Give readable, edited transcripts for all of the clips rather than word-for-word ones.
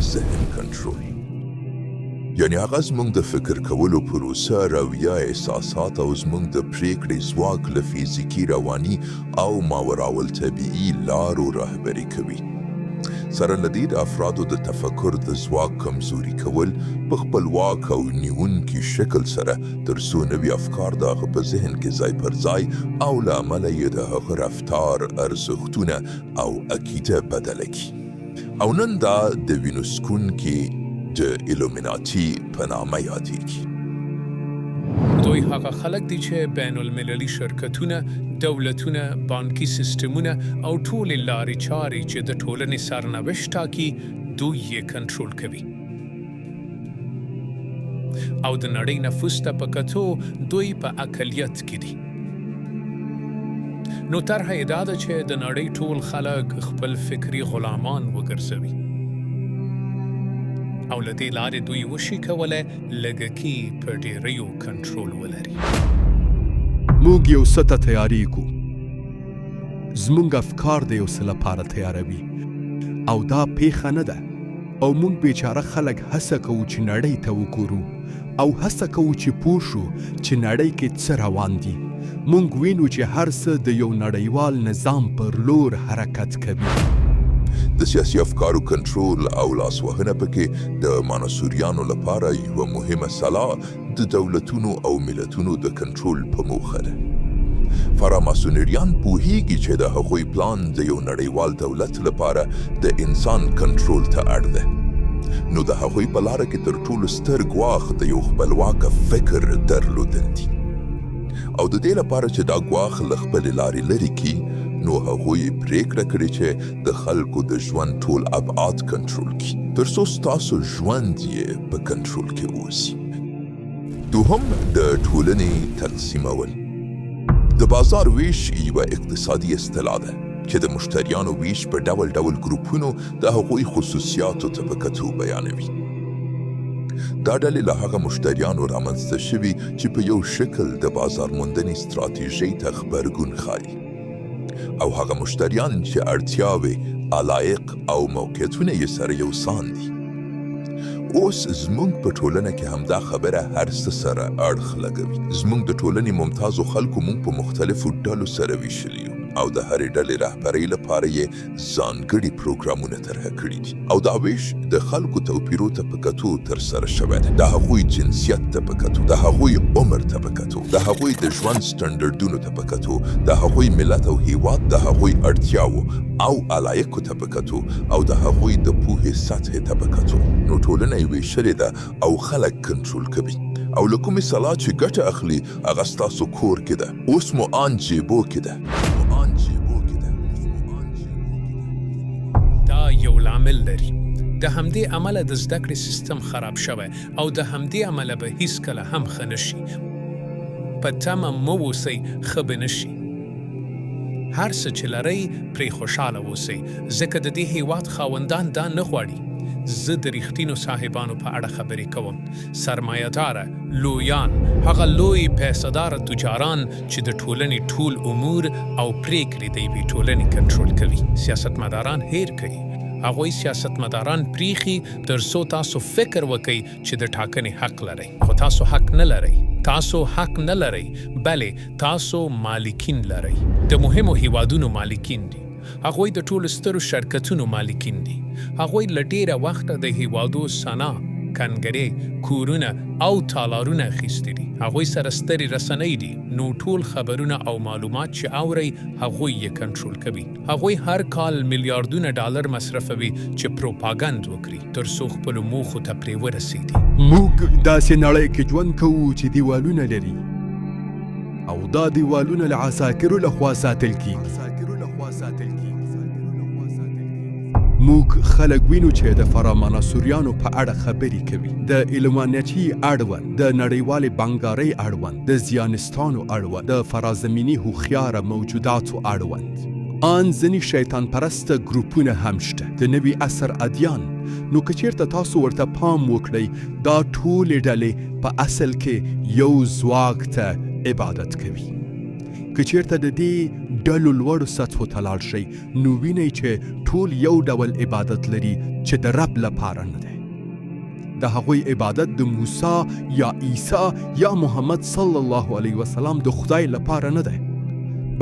د ذهن کنټرول، یعنی هغه زموږ د فکر کولو پروسه، رویه، احساسات او زموږ د پریکړې ځواک له فزیکي، رواني او ماوراالطبیعي لارو رهبري کوي. سره له دې د افرادو د تفکر د ځواک کمزوري کول په خپلواک او نیونکي شکل سره تر څو نوي افکار د هغه په ذهن کې ځای پر ځای او له امله یې د هغه رفتار، ارزښتونه او عقیده بدله کړي. او نن دا د وینو څښونکي د ایلومیناتي په نامه یادېږي. دوی هغه خلک دي چې بین المللي شرکتونه، دولتونه، بانکي سیستمونه او ټولې لارې چارې چې د ټولنې سرنوشت ټاکي دوی یې کنټرول کوي. او د نړۍ نفوس ته په کتو دوی په اقلیت کې دي. نو طرحه یې دا ده چې د نړۍ ټول خلک خپل فکري غلامان وګرځوي. او له دې لارې دوی وشي کولی لږکي په ډېریو کنټرول ولري. موږ یو څه ته تیاري کو. زموږ افکار د یو څه لپاره تیاروي او دا پیښه نه ده. او موږ بیچاره خلک هڅه کوو چې نړۍ ته وګورو او هڅه کوو چې پوه شو چې نړۍ کې څه روان دي. موږ وینو چې هر څه د یو نړیوال نظام پر لور حرکت کوي. د سیاسي افکارو کنټرول او لاسوهنه پکې د مانسوریانو لپاره یوه مهمه سلا د دولتونو او ملتونو د کنټرول په موخه ده. فراماسونریان پوهیږي چې د هغوی پلان د یو نړیوال دولت لپاره د انسان کنټرول ته اړ ده. نو د هغوی په لاره کې تر ټولو ستر ګواښ د یو خپلواکه فکر درلودل دي. او د دې لپاره چې دا ګواښ له خپلې لارې لرې کړي، نو هغوی پریکړه کړې چې د خلکو د ژوند ټول ابعاد کنټرول کړي تر څو ستاسو ژوند یې په کنټرول کې اوسي. دوهم د ټولنې تقسیمول. د بازار ویش یوه اقتصادي اصطلاح ده چې د مشتریانو ویش په ډول ډول ګروپونو د هغوی خصوصیاتو ته په کتو بیانوي. دا ډلې له هغه مشتریانو رامنځته شوي چې په یو شکل د بازار موندنې ستراتیژۍ ته غبرګون ښایي، او هغه مشتریان چې اړتیاوې، علایق او موقعیتونه یې سره یوسان دي. اوس زموږ په ټولنه کې همدا خبره هر څه سره اړخ لګوي. زموږ د ټولنې ممتازو خلکو موږ په مختلفو ډلو سره ویشلي یو او د هرې ډلې رهبرۍ لپاره یې ځانګړي پروګرامونه طرحه کړي دي. او دا ویش د خلکو توپیرو ته په کتو ترسره شوی دی. د هغوی جنسیت ته په کتو، د هغوی عمر ته په کتو، د هغوی د ژوند سټنډرډونو ته په کتو، د هغوی ملت او هیواد د هغوی اړتیاوو او علایقو ته په کتو، او د هغوی د پوهې سطحې ته په کتو. نو ټولنه یې ویشلې ده او خلک کنټرول کوي. او له کومې سلا چې ګټه اخلي هغه ستاسو کور کې ده، اوس مو آن جیبو کې ده. دا یو لامل لري. د همدې عمله د زده کړې سیستم خراب شوی او د همدې عمله به هیڅکله هم ښه نشي. په تمه مه اوسئ، ښه به نشي. هر څه چې لرئ پرې خوشحاله اوسئ، ځکه د دې هیواد خاوندان دا نه غواړي. زه د رښتینو صاحبانو په اړه خبرې کوم. سرمایه‌داره، لویان، هغه لوی پیسه‌داره تجاران چې د ټولنې ټول امور او پریکړې د یوې ټولنې کنټرول کوي. سیاستمداران هیر کوي. هغوی سیاستمداران پریخي تر څو تاسو فکر وکئ چې د ټاکنې حق لرئ، خو تاسو حق نه لرئ. تاسو حق نه لرئ، بلې تاسو مالکین لرئ. د مهمو هیوادونو مالکین دي. هغوی د ټولو سترو شرکتونو مالکین دي. هغوی له ډېره وخته د هیوادو صنع، کنګرې، کورونه او تالارونه اخیستي دي. هغوی سره سترې رسنۍ دي. نو ټول خبرونه او معلومات چې اورئ هغوی یې کنټرول کوي. هغوی هر کال میلیاردونه ډالر مصرفوي چې پروپاګند وکړي تر څو خپلو موخو ته پرې ورسېږي. موږ داسې نړۍ کې ژوند کوو چې دیوالونه لري او دا دیوالونه له عساکرو لخوا ساتل کیږي. موږ خلک وینو چې د فرامانسوریانو په اړه خبرې کوي، د ایلومیناتي اړوند، د نړیوالې بانکدارۍ اړوند، د زیانستانو اړوند، د فرازمینی هوښیاره موجوداتو اړوند. آن ځینې شیطان پرسته ګروپونه هم شته، د نوي عصر ادیان. نو که چیرته تاسو ورته پام وکړئ، دا ټولې ډلې په اصل کې یو ځواک ته عبادت کوي. که چیرته د دې ډلو لوړو سطحو ته لاړ شئ نو وینئ چې ټول یو ډول عبادت لري چې د رب لپاره نه دی. د هغوی عبادت د موسی یا عیسی یا محمد صلی الله علیه وسلم د خدای لپاره نه دی،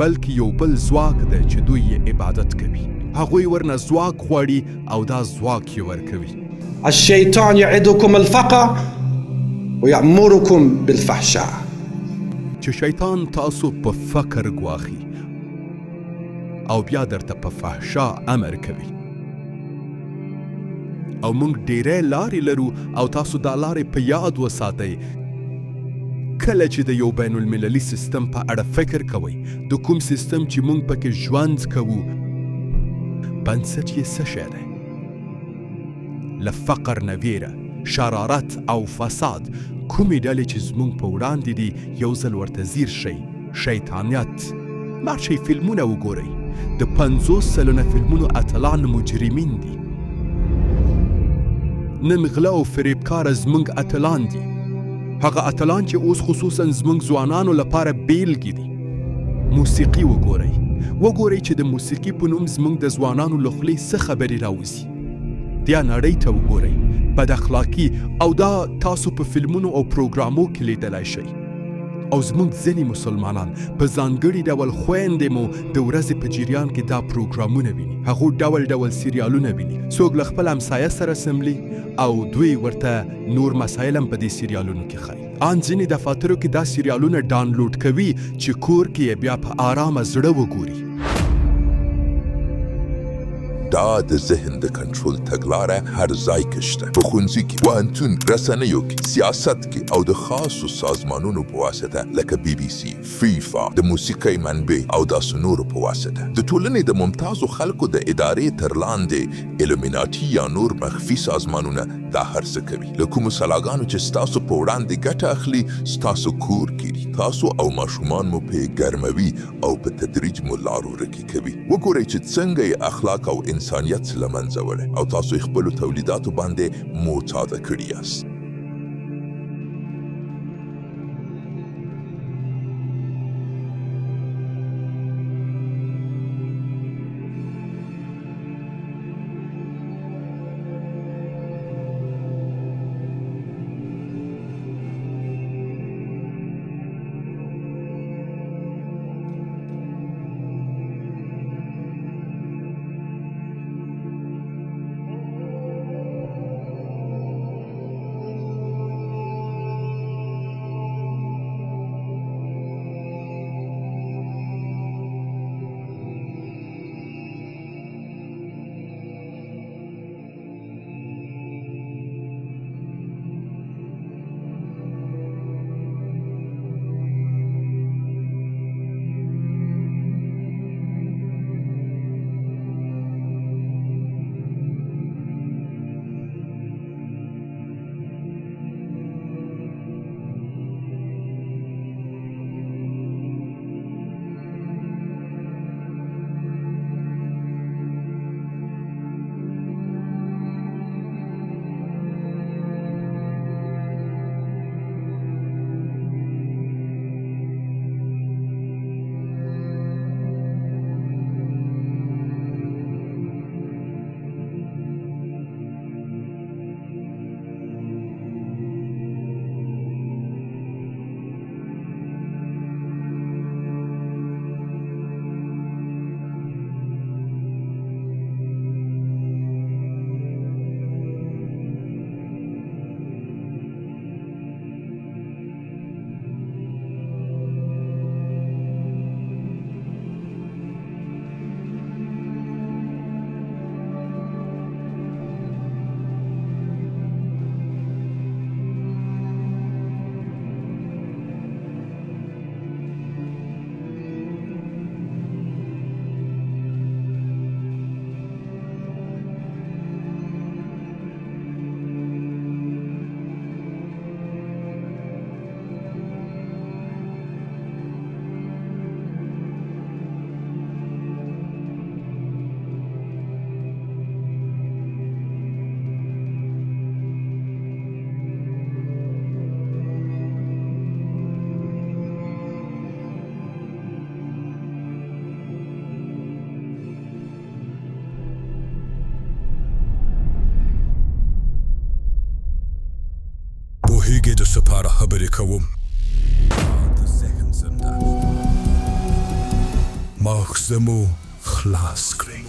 بلکې یو بل ځواک دی چې دوی یې عبادت کوي. هغوی ورنه ځواک غواړي او دا ځواک یې ورکوي. الشيطان يعدكم الفقر ويأمركم بالفحشاء. چې شیطان تاسو په فقر ګواخي او بیا درته په فحشا امر کوي. او موږ ډیرې لارې لرو او تاسو دا لارې په یاد وساتئ. کله چې د یو بین المللي سیستم په اړه فکر کوئ، د کوم سیستم چې موږ پکې ژوند کوو، بنسټ یې څه شی دی؟ له فقر نه ویره، شرارت او فساد کومې ډلې چې زموږ په وړاندې دي یو ځل ورته ځیر شئ. شیطانیت. لاړ شئ فلمونه وګورئ. د 50 سلنه فلمونو اتلان مجرمین دي. نن غله او فریبکاره زموږ اتلان دي. هغه اتلان چې اوس خصوصا زموږ ځوانانو لپاره بیلګې دي. موسیقي وګورئ. وګورئ چې د موسیقي په نوم زموږ د ځوانانو له خولې څه خبرې راوځي. دیا نړۍ ته وګورئ. بد اخلاقی او دا تاسو په فلمونو او پروګرامو کې لیدلی شئ. او زموږ ځینې مسلمانان په ځانګړي ډول خویندې مو د ورځې په جریان کې دا پروګرامونه ویني. هغو ډول ډول سیریالونه ویني. څوک له خپل همسایه سره سملي او دوی ورته نور مسایل هم په دې سیریالونو کې ښایي. ان ځینې دفاترو کې دا سیریالونه ډاونلوډ کوي چې کور کې یې بیا په آرامه زړه وګوري. دا د ذهن د کنټرول تګلاره هر ځای کې شته. په ښوونځي کې، پوهنتون، رسنیو کې، سیاست کې او د خاصو سازمانونو په واسطه لکه BBC، فیفا، د موسیقۍ منبع او داسې نورو په واسطه د ټولنې د ممتازو خلکو د ادارې تر لاندې الومیناټي یا نور مخفي سازمانونه دا هر څه کوي. له کومو سلاګانو چې ستاسو په وړاندې ګټه اخلي، ستاسو کور کیږي، تاسو او ماشومان مو پې ګرموي او په تدریج مو لارو رکي کوي. وګورئ چې څنګه یې اخلاق او انسانیت له منځه وړي او تاسو یې خپلو تولیداتو باندې معتاده کړي یاست. ستاسو لپاره خبرې کوم. د ذهن زنده ماغزه مو خلاص کړئ.